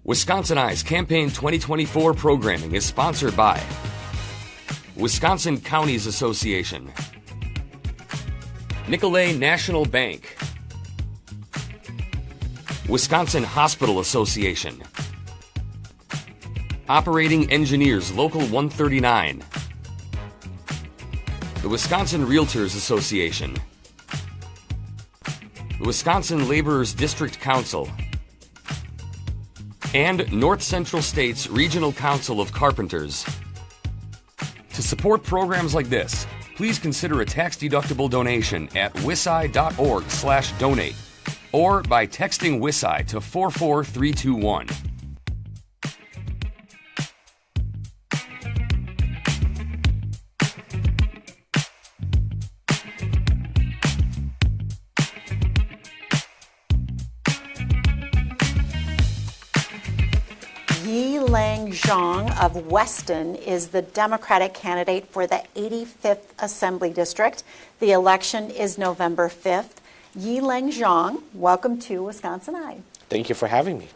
WisconsinEye's Campaign 2024 programming is sponsored by Wisconsin Counties Association, Nicolet National Bank, Wisconsin Hospital Association, Operating Engineers Local 139, the Wisconsin Realtors Association, the Wisconsin Laborers District Council, and North Central State's Regional Council of Carpenters. To support programs like this, please consider a tax-deductible donation at wiseye.org/donate or by texting WisCI to 44321. Leng Xiong of Weston is the Democratic candidate for the 85th Assembly District. The election is November 5th. Leng Xiong, welcome to WisconsinEye. Thank you for having me.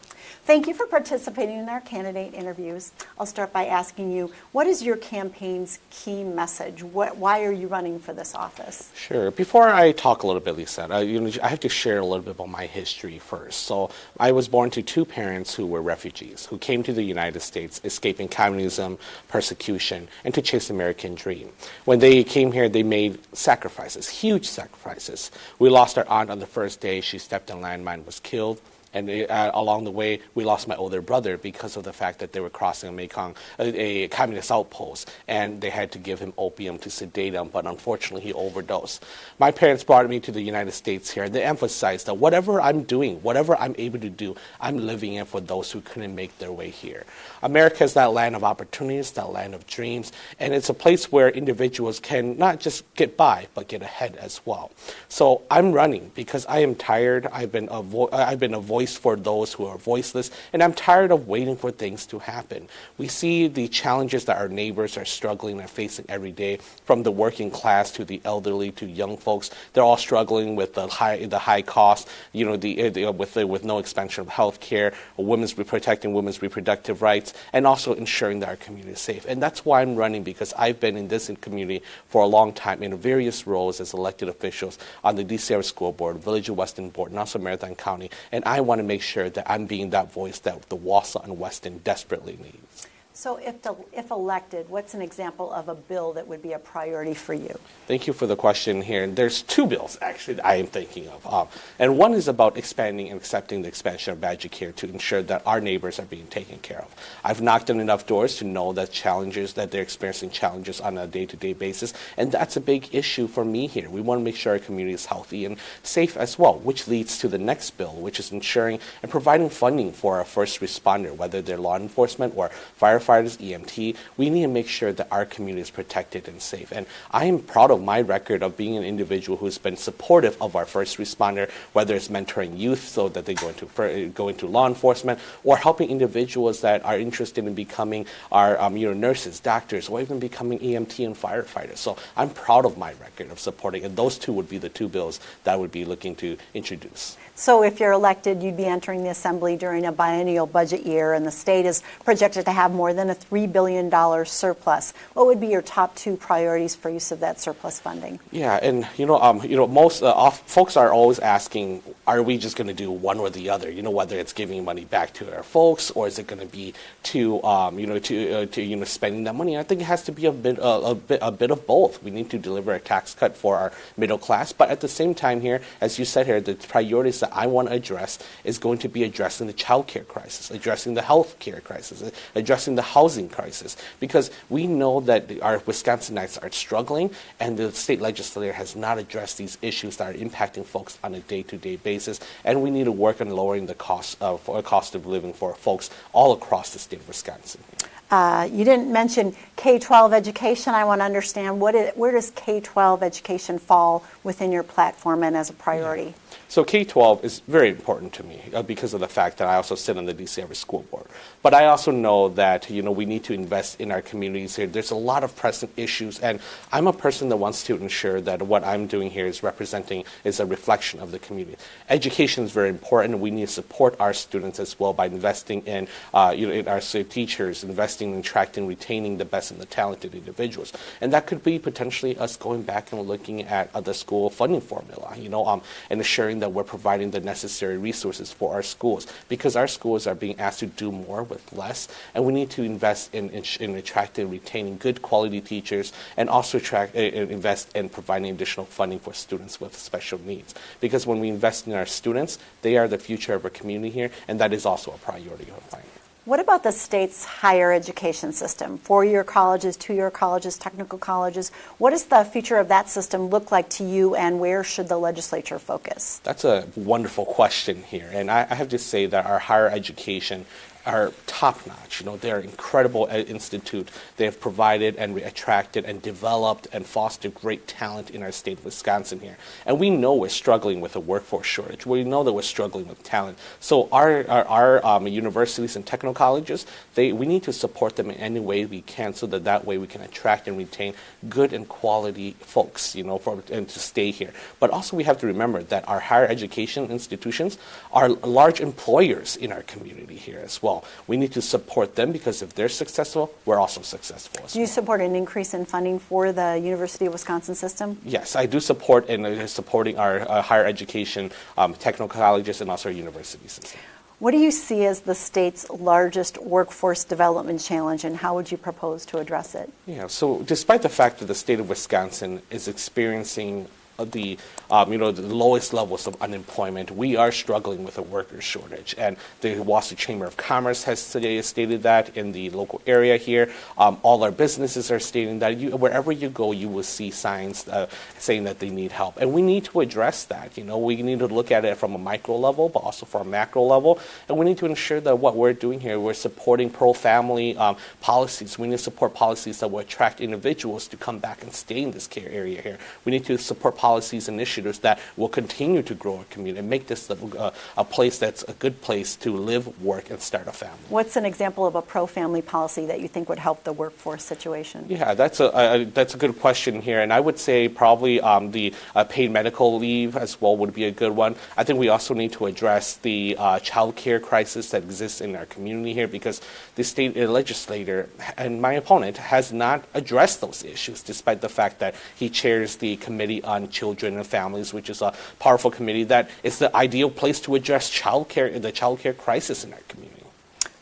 Thank you for participating in our candidate interviews. I'll start by asking you, what is your campaign's key message? Why are you running for this office? Sure. Before I talk a little bit, Lisa, I have to share a little bit about my history first. So I was born to two parents who were refugees, who came to the United States, escaping communism, persecution, and to chase the American dream. When they came here, they made sacrifices, huge sacrifices. We lost our aunt on the first day. She stepped on a landmine, was killed. And along the way, we lost my older brother because of the fact that they were crossing a Mekong, a communist outpost, and they had to give him opium to sedate him, but unfortunately he overdosed. My parents brought me to the United States here, and they emphasized that whatever I'm doing, whatever I'm able to do, I'm living in for those who couldn't make their way here. America is that land of opportunities, that land of dreams, and it's a place where individuals can not just get by, but get ahead as well. So I'm running because I am tired. I've been a voice for those who are voiceless, and I'm tired of waiting for things to happen. We see the challenges that our neighbors are struggling and facing every day, from the working class to the elderly to young folks. They're all struggling with the high cost, with no expansion of health care, protecting women's reproductive rights, and also ensuring that our community is safe. And that's why I'm running, because I've been in this community for a long time in various roles as elected officials on the DC School Board, Village of Weston Board, and also Marathon County. And I want to make sure that I'm being that voice that the Wausau and Weston desperately needs. So if elected, what's an example of a bill that would be a priority for you? Thank you for the question here. And there's two bills, actually, that I am thinking of. And one is about expanding and accepting the expansion of Badger Care to ensure that our neighbors are being taken care of. I've knocked on enough doors to know that they're experiencing challenges on a day-to-day basis, and that's a big issue for me here. We want to make sure our community is healthy and safe as well, which leads to the next bill, which is ensuring and providing funding for our first responder, whether they're law enforcement or firefighters, EMT. We need to make sure that our community is protected and safe. And I am proud of my record of being an individual who's been supportive of our first responder, whether it's mentoring youth so that they go into law enforcement, or helping individuals that are interested in becoming our nurses, doctors, or even becoming EMT and firefighters. So I'm proud of my record of supporting, and those two would be the two bills that I would be looking to introduce. So if you're elected, you'd be entering the Assembly during a biennial budget year, and the state is projected to have more than a $3 billion surplus. What would be your top two priorities for use of that surplus funding? Yeah, and most folks are always asking, are we just going to do one or the other? Whether it's giving money back to our folks, or is it going to be to spending that money? I think it has to be a bit of both. We need to deliver a tax cut for our middle class, but at the same time here, as you said here, the priorities that I want to address is going to be addressing the child care crisis, addressing the health care crisis, addressing the housing crisis, because we know that our Wisconsinites are struggling, and the state legislature has not addressed these issues that are impacting folks on a day-to-day basis, and we need to work on lowering the cost of living for folks all across the state of Wisconsin. You didn't mention K-12 education, I want to understand where does K-12 education fall within your platform and as a priority? So K-12 is very important to me because of the fact that I also sit on the DC Area School Board. But I also know that, we need to invest in our communities here. There's a lot of pressing issues, and I'm a person that wants to ensure that what I'm doing here is a reflection of the community. Education is very important. We need to support our students as well by investing in, in our teachers, investing in attracting, retaining the best and the talented individuals. And that could be potentially us going back and looking at the school funding formula, and ensuring that we're providing the necessary resources for our schools, because our schools are being asked to do more with less, and we need to invest in attracting and retaining good quality teachers, and also invest in providing additional funding for students with special needs. Because when we invest in our students, they are the future of our community here, and that is also a priority of mine. What about the state's higher education system? Four-year colleges, two-year colleges, technical colleges. What does the future of that system look like to you, and where should the legislature focus? That's a wonderful question here. And I have to say that our higher education are top-notch. They're an incredible institute. They have provided and attracted and developed and fostered great talent in our state of Wisconsin here. And we know we're struggling with a workforce shortage. We know that we're struggling with talent. So our universities and technical colleges, we need to support them in any way we can, so that way we can attract and retain good and quality folks, and to stay here. But also we have to remember that our higher education institutions are large employers in our community here as well. We need to support them, because if they're successful, we're also successful as well. Do you support an increase in funding for the University of Wisconsin system? Yes, I do support and supporting our higher education technical colleges and also our university system. What do you see as the state's largest workforce development challenge, and how would you propose to address it? Yeah, so despite the fact that the state of Wisconsin is experiencing the lowest levels of unemployment, we are struggling with a worker shortage. And the Weston Chamber of Commerce has today stated that in the local area here. All our businesses are stating that wherever you go, you will see signs saying that they need help. And we need to address that. We need to look at it from a micro level, but also from a macro level. And we need to ensure that what we're doing here, we're supporting pro-family policies. We need to support policies that will attract individuals to come back and stay in this care area here. We need to support policies, initiatives that will continue to grow our community and make this a place that's a good place to live, work, and start a family. What's an example of a pro-family policy that you think would help the workforce situation? Yeah, that's a good question here, and I would say probably the paid medical leave as well would be a good one. I think we also need to address the child care crisis that exists in our community here, because the state legislator and my opponent has not addressed those issues, despite the fact that he chairs the Committee on Children and Families, which is a powerful committee that is the ideal place to address the child care crisis in our community.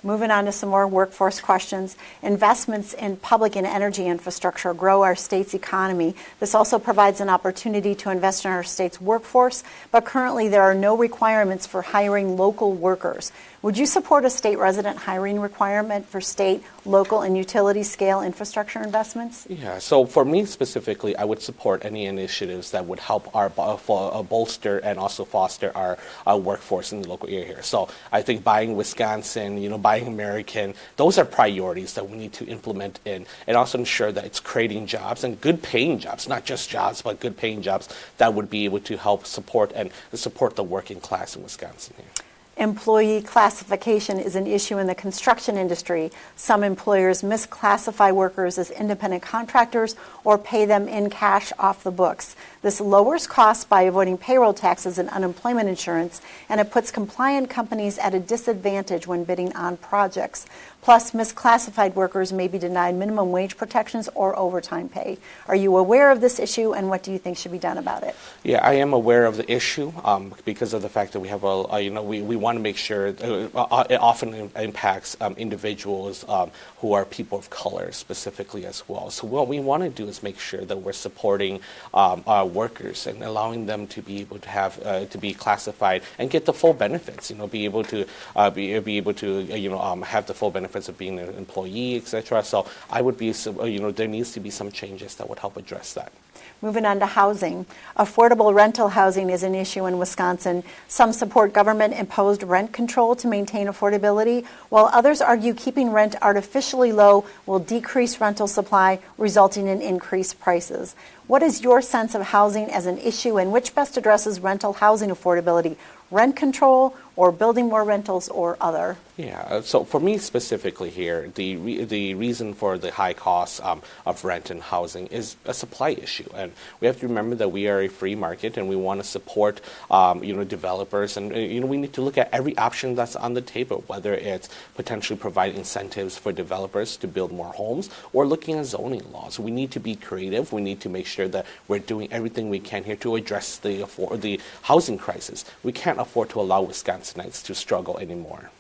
Moving on to some more workforce questions. Investments in public and energy infrastructure grow our state's economy. This also provides an opportunity to invest in our state's workforce, but currently there are no requirements for hiring local workers. Would you support a state resident hiring requirement for state, local, and utility scale infrastructure investments? Yeah, so for me specifically, I would support any initiatives that would help our bolster and also foster our workforce in the local area here. So I think buying Wisconsin, buying American, those are priorities that we need to implement in, and also ensure that it's creating jobs and good paying jobs, not just jobs, but good paying jobs that would be able to help support the working class in Wisconsin here. Employee classification is an issue in the construction industry. Some employers misclassify workers as independent contractors or pay them in cash off the books. This lowers costs by avoiding payroll taxes and unemployment insurance, and it puts compliant companies at a disadvantage when bidding on projects. Plus, misclassified workers may be denied minimum wage protections or overtime pay. Are you aware of this issue, and what do you think should be done about it? Yeah, I am aware of the issue because of the fact that we have we want to make sure it often impacts individuals who are people of color specifically as well. So what we want to do is make sure that we're supporting our workers and allowing them to be able to have to be classified and get the full benefits. Be able to have the full benefits of being an employee, etc. So I would be, there needs to be some changes that would help address that. Moving on to housing. Affordable rental housing is an issue in Wisconsin. Some support government-imposed rent control to maintain affordability, while others argue keeping rent artificially low will decrease rental supply, resulting in increased prices. What is your sense of housing as an issue, and which best addresses rental housing affordability? Rent control, or building more rentals, or other? Yeah, so for me specifically here, the reason for the high cost of rent and housing is a supply issue, and we have to remember that we are a free market, and we want to support developers, and we need to look at every option that's on the table, whether it's potentially providing incentives for developers to build more homes, or looking at zoning laws. We need to be creative. We need to make sure that we're doing everything we can here to address the housing crisis. We can't afford to allow Wisconsinites to struggle anymore.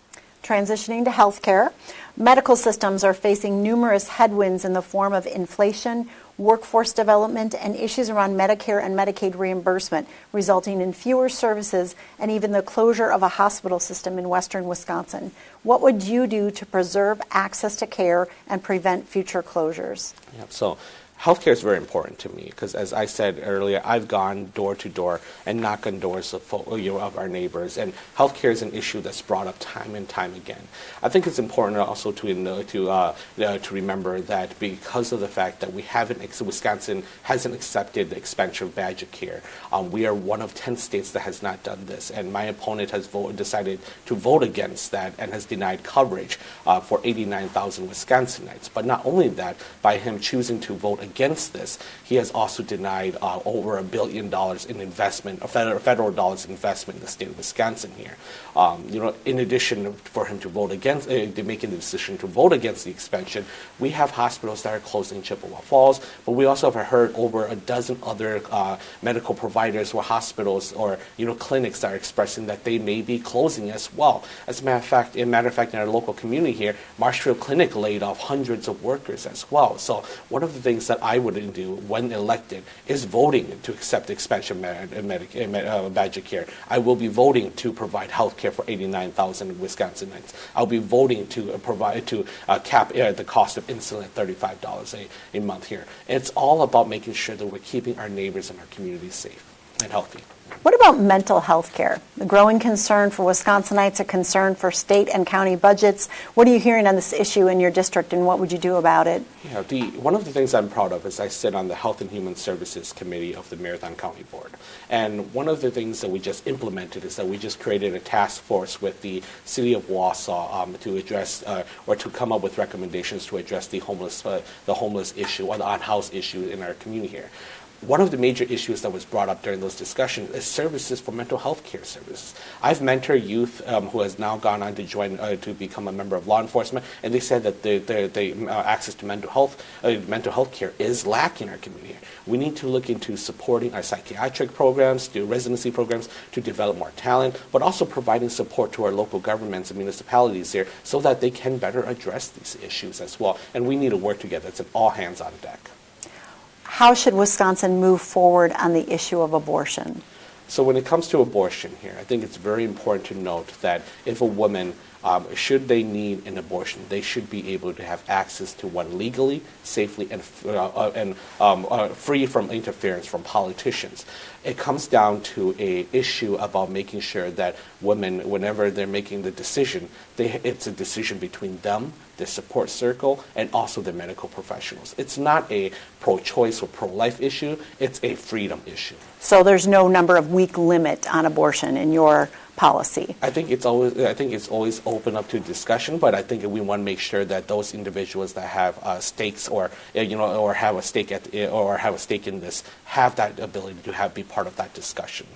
Transitioning to healthcare, medical systems are facing numerous headwinds in the form of inflation, workforce development, and issues around Medicare and Medicaid reimbursement, resulting in fewer services and even the closure of a hospital system in western Wisconsin. What would you do to preserve access to care and prevent future closures? Yeah, so healthcare is very important to me because, as I said earlier, I've gone door to door and knocked on doors of our neighbors, and healthcare is an issue that's brought up time and time again. I think it's important also to remember that because of the fact that Wisconsin hasn't accepted the expansion of Badger Care, we are one of 10 states that has not done this, and my opponent has decided to vote against that and has denied coverage for 89,000 Wisconsinites. But not only that, by him choosing to vote against this, he has also denied over $1 billion in investment, federal dollars investment in the state of Wisconsin here. In addition for him to vote against, making the decision to vote against the expansion, we have hospitals that are closing in Chippewa Falls, but we also have heard over a dozen other medical providers or hospitals or clinics that are expressing that they may be closing as well. As a matter of fact, in our local community here, Marshfield Clinic laid off hundreds of workers as well. So one of the things that I would do when elected is voting to accept the expansion of Badger Care. I will be voting to provide health care for 89,000 Wisconsinites. I'll be voting to cap the cost of insulin at $35 a month here. It's all about making sure that we're keeping our neighbors and our communities safe and healthy. What about mental health care? The growing concern for Wisconsinites, a concern for state and county budgets. What are you hearing on this issue in your district, and what would you do about it? Yeah, one of the things I'm proud of is I sit on the Health and Human Services Committee of the Marathon County Board. And one of the things that we just implemented is that we just created a task force with the City of Wausau to address or to come up with recommendations to address the homeless issue or the on-house issue in our community here. One of the major issues that was brought up during those discussions is services for mental health care services. I've mentored youth who has now gone on to join to become a member of law enforcement, and they said that the access to mental health care is lacking in our community. We need to look into supporting our psychiatric programs, do residency programs to develop more talent, but also providing support to our local governments and municipalities here so that they can better address these issues as well. And we need to work together. It's an all hands on deck. How should Wisconsin move forward on the issue of abortion? So when it comes to abortion here, I think it's very important to note that if a woman, should they need an abortion, they should be able to have access to one legally, safely, and free from interference from politicians. It comes down to an issue about making sure that women, whenever they're making the decision, it's a decision between them, their support circle, and also their medical professionals. It's not a pro-choice or pro-life issue, it's a freedom issue. So there's no number of week limit on abortion in your policy? I think it's always open up to discussion, but I think we want to make sure that those individuals that have stakes or have a stake in this have that ability to be part of that discussion.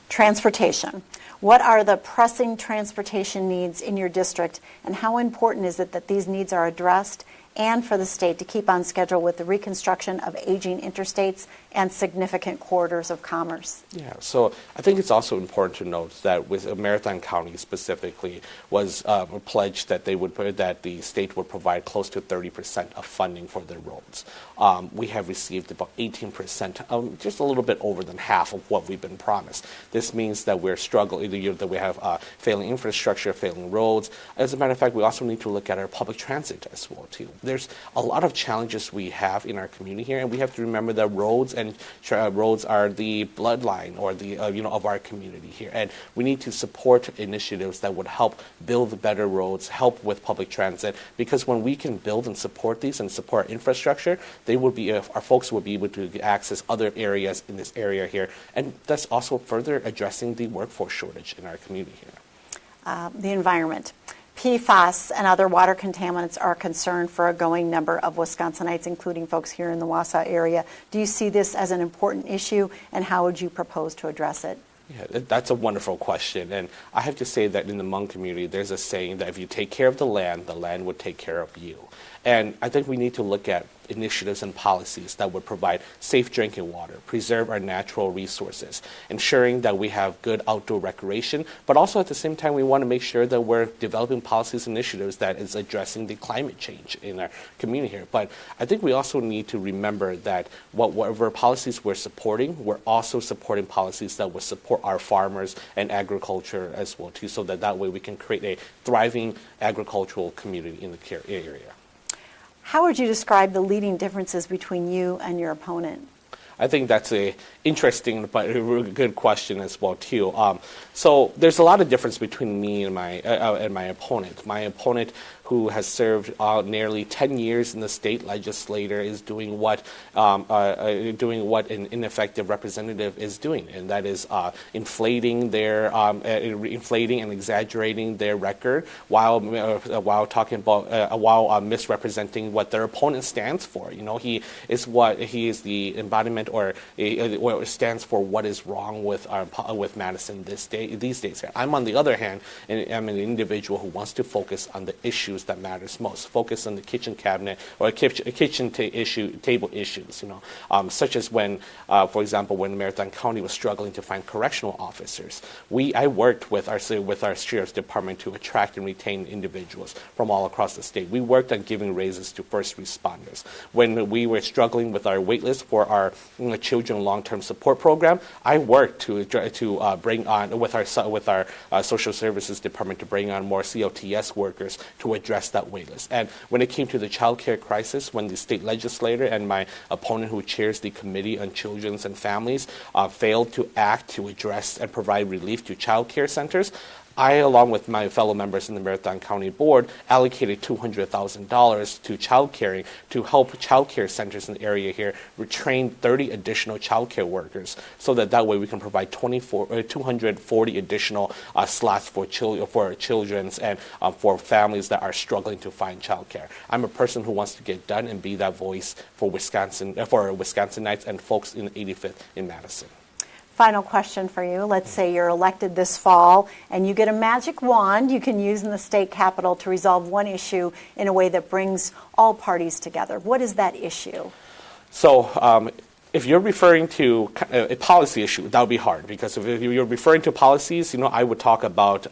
Transportation. What are the pressing transportation needs in your district, and how important is it that these needs are addressed and for the state to keep on schedule with the reconstruction of aging interstates and significant corridors of commerce? Yeah, so I think it's also important to note that with Marathon County specifically was pledged that the state would provide close to 30% of funding for their roads. We have received about 18%, just a little bit over than half of what we've been promised. This means that we're struggling, that we have failing infrastructure, failing roads. As a matter of fact, we also need to look at our public transit as well too. There's a lot of challenges we have in our community here, and we have to remember that roads are the bloodline or the of our community here, and we need to support initiatives that would help build better roads, help with public transit, because when we can build and support these and support infrastructure, our folks will be able to access other areas in this area here, and that's also further addressing the workforce shortage in our community here. The environment. PFAS and other water contaminants are a concern for a growing number of Wisconsinites, including folks here in the Wausau area. Do you see this as an important issue, and how would you propose to address it? Yeah, that's a wonderful question. And I have to say that in the Hmong community, there's a saying that if you take care of the land would take care of you. And I think we need to look at initiatives and policies that would provide safe drinking water, preserve our natural resources, ensuring that we have good outdoor recreation, but also at the same time we want to make sure that we're developing policies and initiatives that is addressing the climate change in our community here. But I think we also need to remember that whatever policies we're supporting, we're also supporting policies that will support our farmers and agriculture as well too, so that way we can create a thriving agricultural community in the area. How would you describe the leading differences between you and your opponent? I think that's a interesting but a really good question as well too. So there's a lot of difference between me and my opponent. My opponent, who has served nearly 10 years in the state legislature, is doing what an ineffective representative is doing, and that is inflating and exaggerating their record while misrepresenting what their opponent stands for. He is the embodiment, or stands for what is wrong with Madison these days. I'm, on the other hand, I'm an individual who wants to focus on the issues that matters most, focus on the kitchen cabinet or table issues, such as when, for example, when Marathon County was struggling to find correctional officers. I worked with our sheriff's department to attract and retain individuals from all across the state. We worked on giving raises to first responders. When we were struggling with our wait list for our children long-term support program, I worked to bring on with our social services department to bring on more COTS workers to address that wait list. And when it came to the child care crisis, when the state legislator and my opponent, who chairs the Committee on Children and Families, failed to act to address and provide relief to child care centers, I, along with my fellow members in the Marathon County Board, allocated $200,000 to child caring to help child care centers in the area here retrain 30 additional child care workers, so that way we can provide 240 additional slots for children and for families that are struggling to find child care. I'm a person who wants to get done and be that voice for Wisconsinites and folks in the 85th in Madison. Final question for you. Let's say you're elected this fall and you get a magic wand you can use in the state capitol to resolve one issue in a way that brings all parties together. What is that issue? So if you're referring to a policy issue, that would be hard, because if you're referring to policies, I would talk about,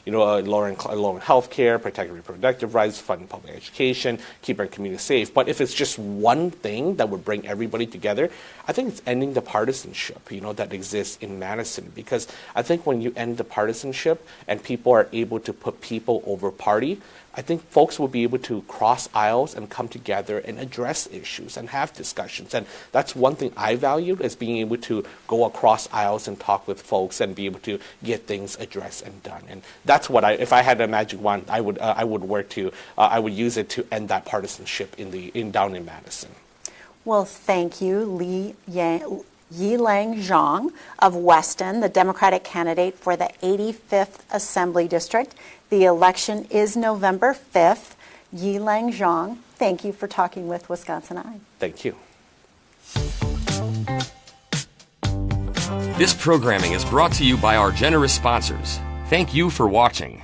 lowering health care, protecting reproductive rights, funding public education, keeping our community safe. But if it's just one thing that would bring everybody together, I think it's ending the partisanship, that exists in Madison. Because I think when you end the partisanship and people are able to put people over party, I think folks will be able to cross aisles and come together and address issues and have discussions. And that's one thing I valued, is being able to go across aisles and talk with folks and be able to get things addressed and done. And that's what if I had a magic wand, I would use it to end that partisanship down in Madison. Well, thank you, Leng Xiong of Weston, the Democratic candidate for the 85th Assembly District. The election is November 5th. Leng Xiong, thank you for talking with WisconsinEye. Thank you. This programming is brought to you by our generous sponsors. Thank you for watching.